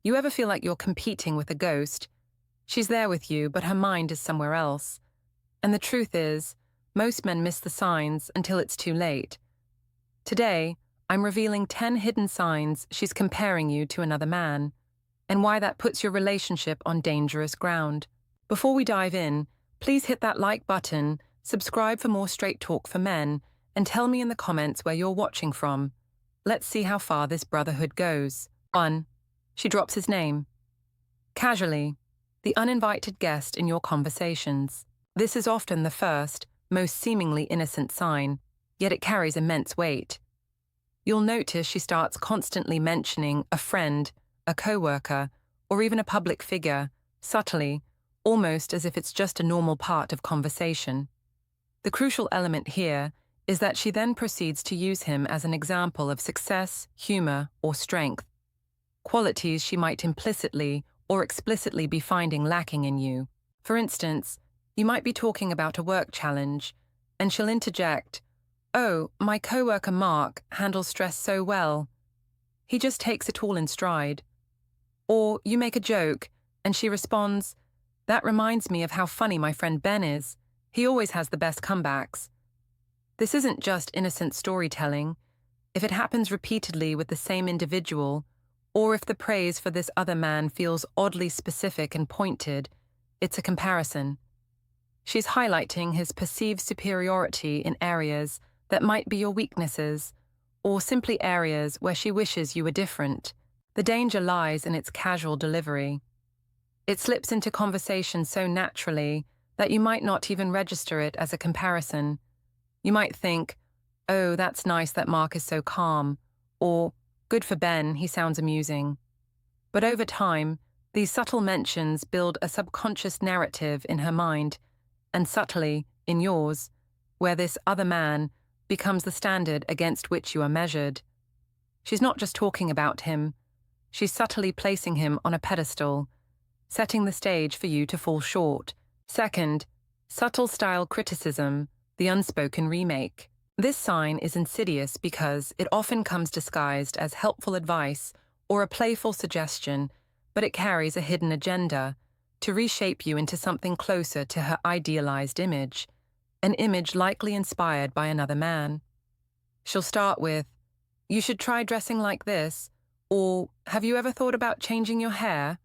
You ever feel like you're competing with a ghost? She's there with you, but her mind is somewhere else. And the truth is, most men miss the signs until it's too late. Today, I'm revealing 10 hidden signs she's comparing you to another man, and why that puts your relationship on dangerous ground. Before we dive in, please hit that like button, subscribe for more straight talk for men, and tell me in the comments where you're watching from. Let's see how far this brotherhood goes. 1. She drops his name. Casually, the uninvited guest in your conversations. This is often the first, most seemingly innocent sign, yet it carries immense weight. You'll notice she starts constantly mentioning a friend, a coworker, or even a public figure, subtly, almost as if it's just a normal part of conversation. The crucial element here is that she then proceeds to use him as an example of success, humor, or strength, qualities she might implicitly or explicitly be finding lacking in you. For instance, you might be talking about a work challenge, and she'll interject, "Oh, my coworker Mark handles stress so well. He just takes it all in stride." Or you make a joke, and she responds, "That reminds me of how funny my friend Ben is. He always has the best comebacks." This isn't just innocent storytelling. If it happens repeatedly with the same individual, or if the praise for this other man feels oddly specific and pointed, it's a comparison. She's highlighting his perceived superiority in areas that might be your weaknesses, or simply areas where she wishes you were different. The danger lies in its casual delivery. It slips into conversation so naturally that you might not even register it as a comparison. You might think, "Oh, that's nice that Mark is so calm," or "Good for Ben, he sounds amusing." But over time, these subtle mentions build a subconscious narrative in her mind, and subtly, in yours, where this other man becomes the standard against which you are measured. She's not just talking about him, she's subtly placing him on a pedestal, setting the stage for you to fall short. Second, subtle style criticism, the unspoken remake. This sign is insidious because it often comes disguised as helpful advice or a playful suggestion, but it carries a hidden agenda to reshape you into something closer to her idealized image, an image likely inspired by another man. She'll start with, "You should try dressing like this," or "Have you ever thought about changing your hair?"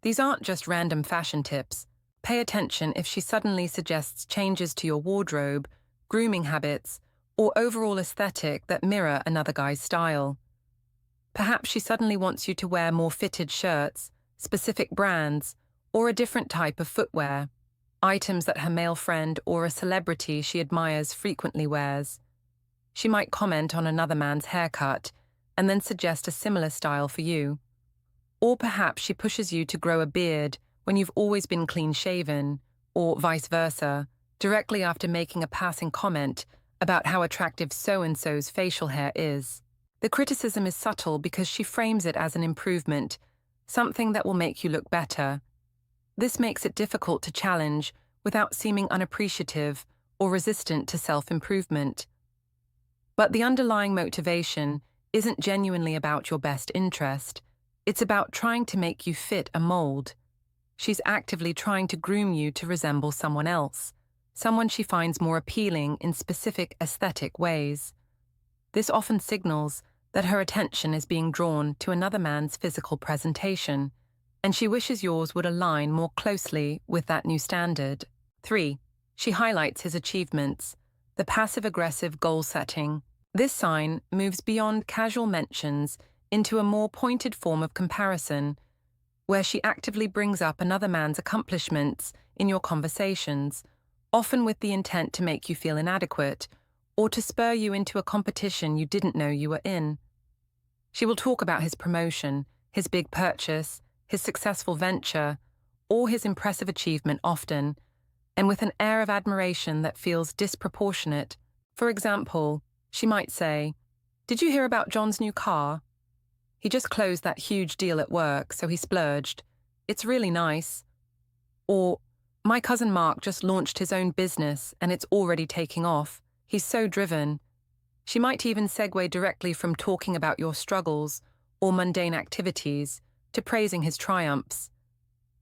These aren't just random fashion tips. Pay attention if she suddenly suggests changes to your wardrobe, grooming habits, or overall aesthetic that mirror another guy's style. Perhaps she suddenly wants you to wear more fitted shirts, specific brands, or a different type of footwear, items that her male friend or a celebrity she admires frequently wears. She might comment on another man's haircut and then suggest a similar style for you. Or perhaps she pushes you to grow a beard when you've always been clean-shaven, or vice versa, directly after making a passing comment about how attractive so-and-so's facial hair is. The criticism is subtle because she frames it as an improvement, something that will make you look better. This makes it difficult to challenge without seeming unappreciative or resistant to self-improvement. But the underlying motivation isn't genuinely about your best interest. It's about trying to make you fit a mold. She's actively trying to groom you to resemble someone else, someone she finds more appealing in specific aesthetic ways. This often signals that her attention is being drawn to another man's physical presentation, and she wishes yours would align more closely with that new standard. 3. She highlights his achievements, the passive-aggressive goal setting. This sign moves beyond casual mentions into a more pointed form of comparison, where she actively brings up another man's accomplishments in your conversations, often with the intent to make you feel inadequate or to spur you into a competition you didn't know you were in. She will talk about his promotion, his big purchase, his successful venture, or his impressive achievement often, and with an air of admiration that feels disproportionate. For example, she might say, "Did you hear about John's new car? He just closed that huge deal at work, so he splurged. It's really nice." Or, "My cousin Mark just launched his own business and it's already taking off. He's so driven." She might even segue directly from talking about your struggles or mundane activities to praising his triumphs.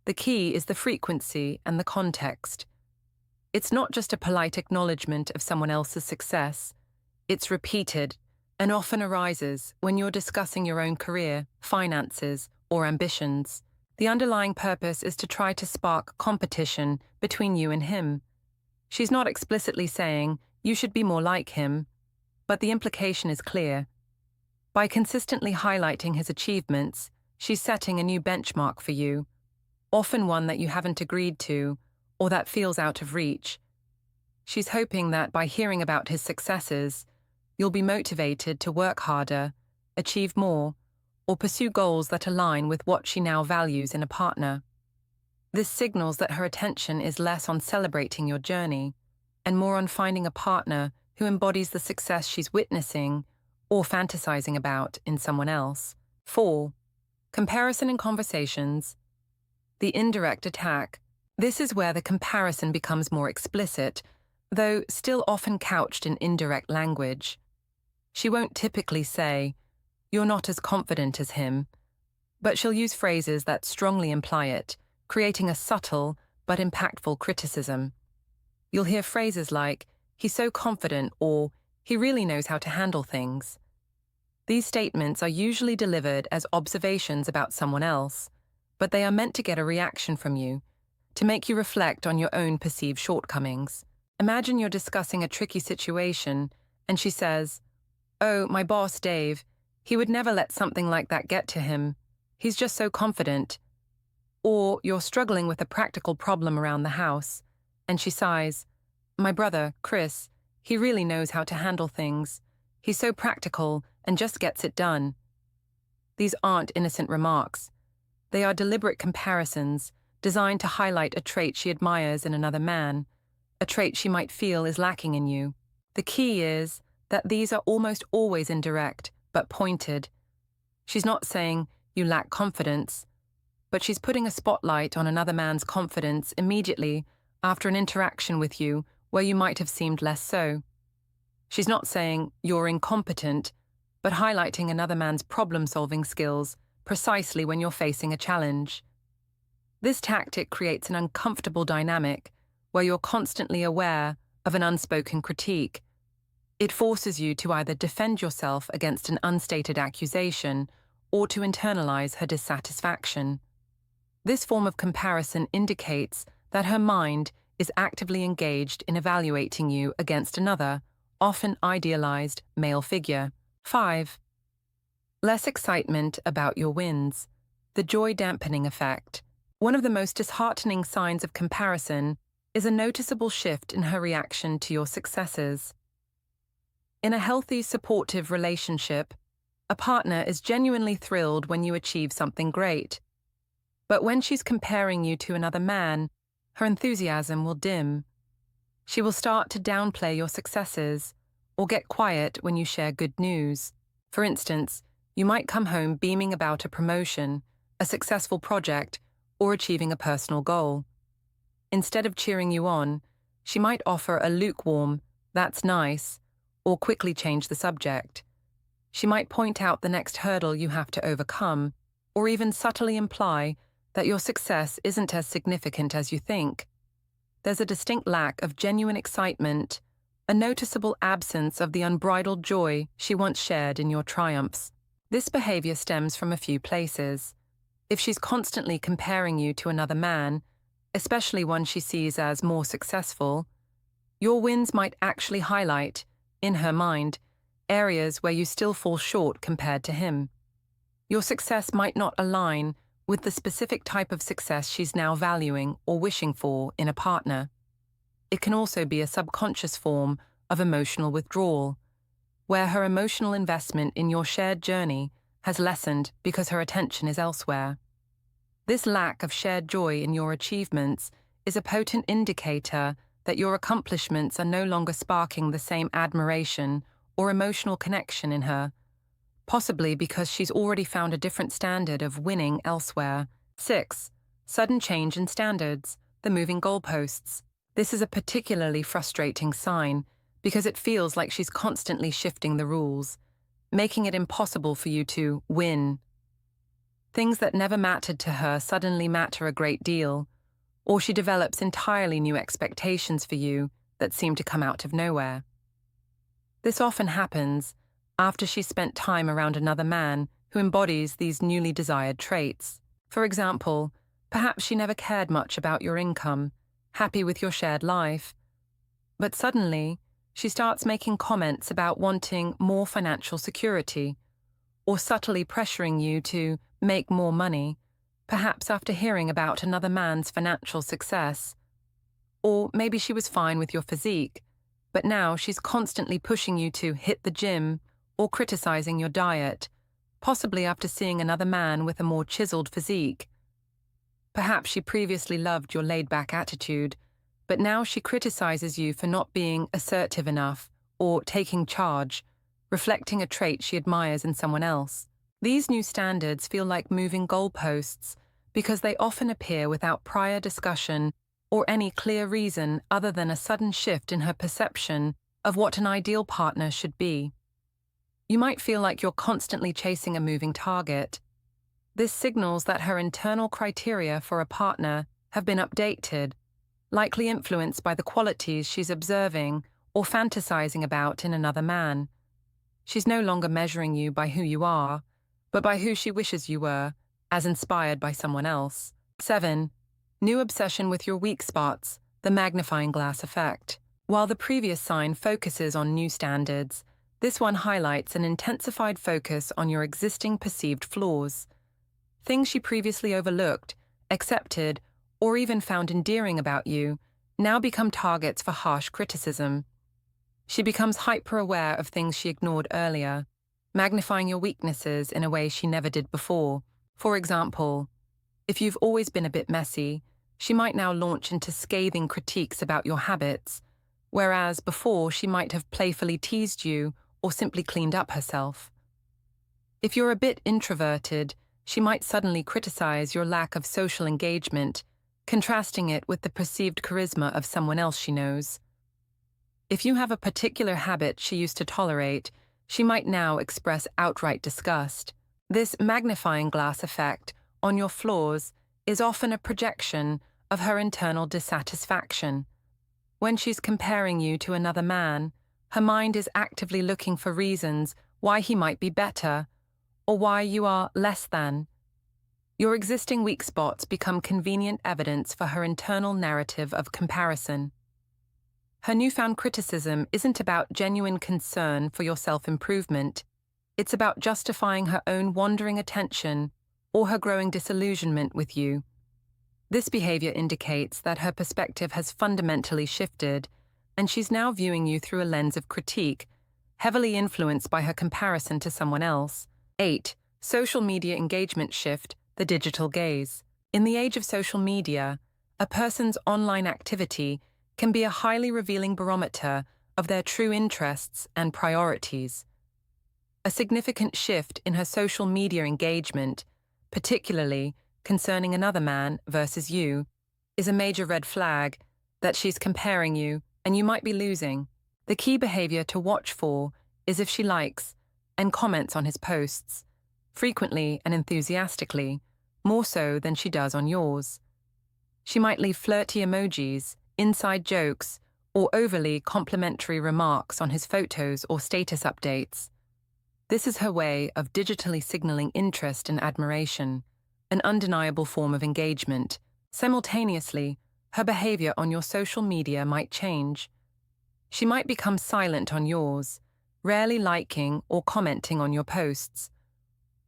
The key is the frequency and the context. It's not just a polite acknowledgement of someone else's success. It's repeated and often arises when you're discussing your own career, finances, or ambitions. The underlying purpose is to try to spark competition between you and him. She's not explicitly saying, you should be more like him, but the implication is clear. By consistently highlighting his achievements, she's setting a new benchmark for you, often one that you haven't agreed to, or that feels out of reach. She's hoping that by hearing about his successes, you'll be motivated to work harder, achieve more, or pursue goals that align with what she now values in a partner. This signals that her attention is less on celebrating your journey and more on finding a partner who embodies the success she's witnessing or fantasizing about in someone else. 4. Comparison in conversations. The indirect attack. This is where the comparison becomes more explicit, though still often couched in indirect language. She won't typically say, "You're not as confident as him," but she'll use phrases that strongly imply it, creating a subtle but impactful criticism. You'll hear phrases like, "He's so confident," or "He really knows how to handle things." These statements are usually delivered as observations about someone else, but they are meant to get a reaction from you, to make you reflect on your own perceived shortcomings. Imagine you're discussing a tricky situation, and she says, "Oh, my boss, Dave, he would never let something like that get to him. He's just so confident." Or you're struggling with a practical problem around the house, and she sighs, "My brother, Chris, he really knows how to handle things. He's so practical and just gets it done." These aren't innocent remarks. They are deliberate comparisons designed to highlight a trait she admires in another man, a trait she might feel is lacking in you. The key is that these are almost always indirect, but pointed. She's not saying you lack confidence, but she's putting a spotlight on another man's confidence immediately after an interaction with you where you might have seemed less so. She's not saying you're incompetent, but highlighting another man's problem-solving skills precisely when you're facing a challenge. This tactic creates an uncomfortable dynamic where you're constantly aware of an unspoken critique. It forces you to either defend yourself against an unstated accusation or to internalize her dissatisfaction. This form of comparison indicates that her mind is actively engaged in evaluating you against another, often idealized, male figure. 5. Less excitement about your wins. The joy-dampening effect. One of the most disheartening signs of comparison is a noticeable shift in her reaction to your successes. In a healthy, supportive relationship, a partner is genuinely thrilled when you achieve something great. But when she's comparing you to another man, her enthusiasm will dim. She will start to downplay your successes or get quiet when you share good news. For instance, you might come home beaming about a promotion, a successful project, or achieving a personal goal. Instead of cheering you on, she might offer a lukewarm, "That's nice," or quickly change the subject. She might point out the next hurdle you have to overcome, or even subtly imply that your success isn't as significant as you think. There's a distinct lack of genuine excitement, a noticeable absence of the unbridled joy she once shared in your triumphs. This behavior stems from a few places. If she's constantly comparing you to another man, especially one she sees as more successful, your wins might actually highlight, in her mind, areas where you still fall short compared to him. Your success might not align with the specific type of success she's now valuing or wishing for in a partner. It can also be a subconscious form of emotional withdrawal, where her emotional investment in your shared journey has lessened because her attention is elsewhere. This lack of shared joy in your achievements is a potent indicator that your accomplishments are no longer sparking the same admiration or emotional connection in her, possibly because she's already found a different standard of winning elsewhere. 6. Sudden change in standards, the moving goalposts. This is a particularly frustrating sign because it feels like she's constantly shifting the rules, making it impossible for you to win. Things that never mattered to her suddenly matter a great deal, or she develops entirely new expectations for you that seem to come out of nowhere. This often happens after she spent time around another man who embodies these newly desired traits. For example, perhaps she never cared much about your income, happy with your shared life, but suddenly she starts making comments about wanting more financial security, or subtly pressuring you to make more money, perhaps after hearing about another man's financial success. Or maybe she was fine with your physique, but now she's constantly pushing you to hit the gym or criticizing your diet, possibly after seeing another man with a more chiseled physique. Perhaps she previously loved your laid-back attitude, but now she criticizes you for not being assertive enough or taking charge, reflecting a trait she admires in someone else. These new standards feel like moving goalposts because they often appear without prior discussion or any clear reason other than a sudden shift in her perception of what an ideal partner should be. You might feel like you're constantly chasing a moving target. This signals that her internal criteria for a partner have been updated, likely influenced by the qualities she's observing or fantasizing about in another man. She's no longer measuring you by who you are, but by who she wishes you were, as inspired by someone else. 7. New obsession with your weak spots, the magnifying glass effect. While the previous sign focuses on new standards, this one highlights an intensified focus on your existing perceived flaws. Things she previously overlooked, accepted, or even found endearing about you now become targets for harsh criticism. She becomes hyper-aware of things she ignored earlier, magnifying your weaknesses in a way she never did before. For example, if you've always been a bit messy, she might now launch into scathing critiques about your habits, whereas before she might have playfully teased you or simply cleaned up herself. If you're a bit introverted, she might suddenly criticize your lack of social engagement, contrasting it with the perceived charisma of someone else she knows. If you have a particular habit she used to tolerate, she might now express outright disgust. This magnifying glass effect on your flaws is often a projection of her internal dissatisfaction. When she's comparing you to another man, her mind is actively looking for reasons why he might be better, or why you are less than. Your existing weak spots become convenient evidence for her internal narrative of comparison. Her newfound criticism isn't about genuine concern for your self-improvement. It's about justifying her own wandering attention or her growing disillusionment with you. This behavior indicates that her perspective has fundamentally shifted, and she's now viewing you through a lens of critique, heavily influenced by her comparison to someone else. 8. Social media engagement shift, the digital gaze. In the age of social media, a person's online activity can be a highly revealing barometer of their true interests and priorities. A significant shift in her social media engagement, particularly concerning another man versus you, is a major red flag that she's comparing you and you might be losing. The key behavior to watch for is if she likes and comments on his posts, frequently and enthusiastically, more so than she does on yours. She might leave flirty emojis, inside jokes, or overly complimentary remarks on his photos or status updates. This is her way of digitally signaling interest and admiration, an undeniable form of engagement. Simultaneously, her behavior on your social media might change. She might become silent on yours, rarely liking or commenting on your posts.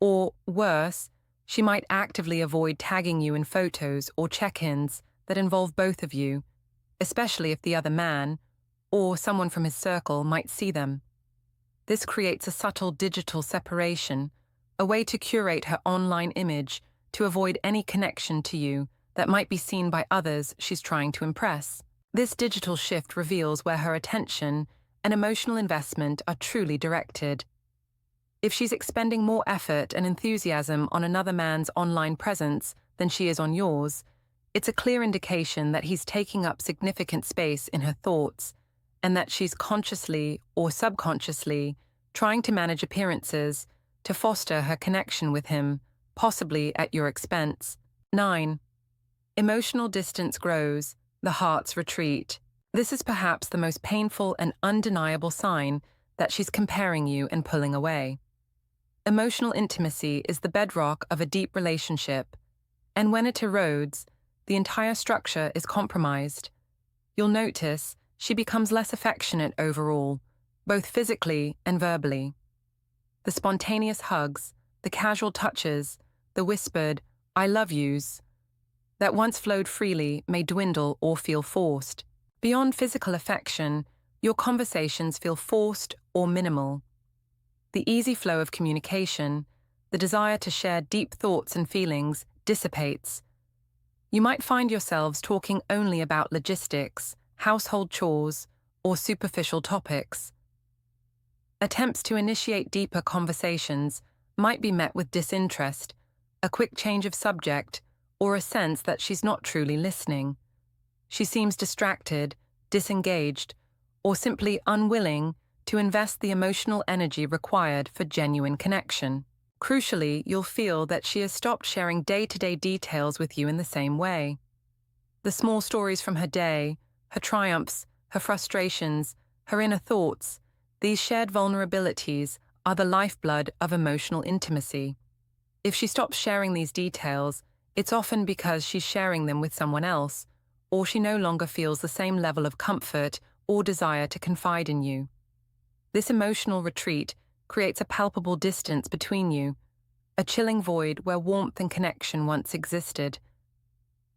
Or, worse, she might actively avoid tagging you in photos or check-ins that involve both of you, especially if the other man, or someone from his circle, might see them. This creates a subtle digital separation, a way to curate her online image to avoid any connection to you that might be seen by others she's trying to impress. This digital shift reveals where her attention and emotional investment are truly directed. If she's expending more effort and enthusiasm on another man's online presence than she is on yours, it's a clear indication that he's taking up significant space in her thoughts, and that she's consciously or subconsciously trying to manage appearances to foster her connection with him possibly at your expense. 9. Emotional distance grows, the hearts retreat. This is perhaps the most painful and undeniable sign that she's comparing you and pulling away. Emotional intimacy is the bedrock of a deep relationship, and when it erodes, the entire structure is compromised. You'll notice she becomes less affectionate overall, both physically and verbally. The spontaneous hugs, the casual touches, the whispered, "I love yous," that once flowed freely may dwindle or feel forced. Beyond physical affection, your conversations feel forced or minimal. The easy flow of communication, the desire to share deep thoughts and feelings, dissipates. You might find yourselves talking only about logistics, household chores, or superficial topics. Attempts to initiate deeper conversations might be met with disinterest, a quick change of subject, or a sense that she's not truly listening. She seems distracted, disengaged, or simply unwilling to invest the emotional energy required for genuine connection. Crucially, you'll feel that she has stopped sharing day-to-day details with you in the same way. The small stories from her day, her triumphs, her frustrations, her inner thoughts, these shared vulnerabilities are the lifeblood of emotional intimacy. If she stops sharing these details, it's often because she's sharing them with someone else, or she no longer feels the same level of comfort or desire to confide in you. This emotional retreat creates a palpable distance between you, a chilling void where warmth and connection once existed.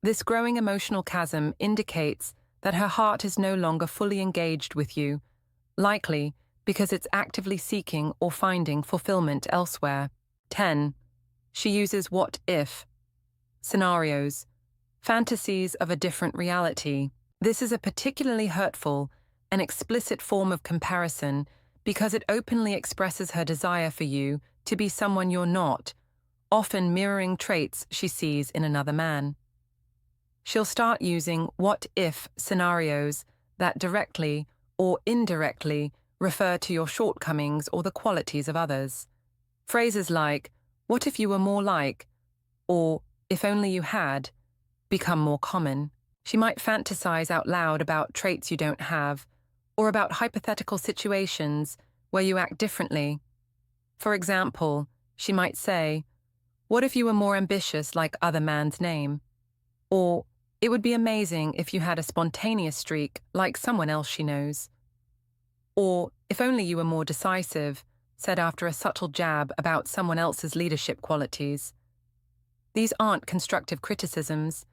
This growing emotional chasm indicates that her heart is no longer fully engaged with you, likely because it's actively seeking or finding fulfillment elsewhere. 10. She uses what-if scenarios, fantasies of a different reality. This is a particularly hurtful and explicit form of comparison because it openly expresses her desire for you to be someone you're not, often mirroring traits she sees in another man. She'll start using what-if scenarios that directly or indirectly refer to your shortcomings or the qualities of others. Phrases like, "What if you were more like," or "if only you had," become more common. She might fantasize out loud about traits you don't have, or about hypothetical situations where you act differently. For example, she might say, "What if you were more ambitious like other man's name?" Or, "It would be amazing if you had a spontaneous streak like someone else she knows." Or, "If only you were more decisive," said after a subtle jab about someone else's leadership qualities. These aren't constructive criticisms.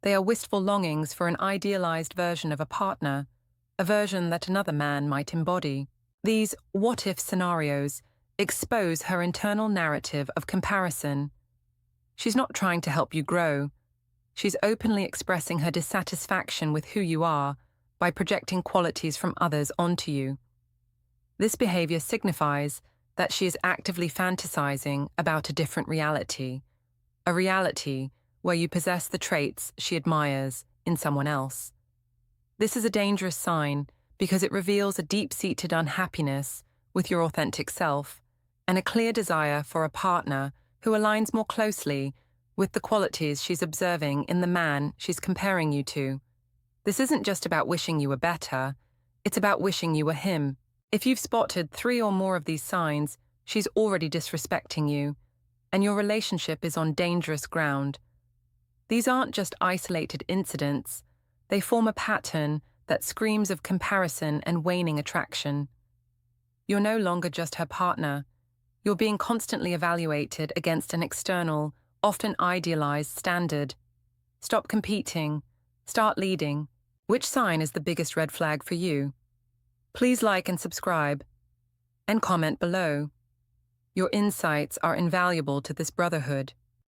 They are wistful longings for an idealized version of a partner, a version that another man might embody. These what-if scenarios expose her internal narrative of comparison. She's not trying to help you grow. She's openly expressing her dissatisfaction with who you are by projecting qualities from others onto you. This behavior signifies that she is actively fantasizing about a different reality, a reality where you possess the traits she admires in someone else. This is a dangerous sign because it reveals a deep-seated unhappiness with your authentic self and a clear desire for a partner who aligns more closely with the qualities she's observing in the man she's comparing you to. This isn't just about wishing you were better, it's about wishing you were him. If you've spotted 3 or more of these signs, she's already disrespecting you, and your relationship is on dangerous ground. These aren't just isolated incidents, they form a pattern that screams of comparison and waning attraction. You're no longer just her partner. You're being constantly evaluated against an external, often idealized standard. Stop competing. Start leading. Which sign is the biggest red flag for you? Please like and subscribe, and comment below. Your insights are invaluable to this brotherhood.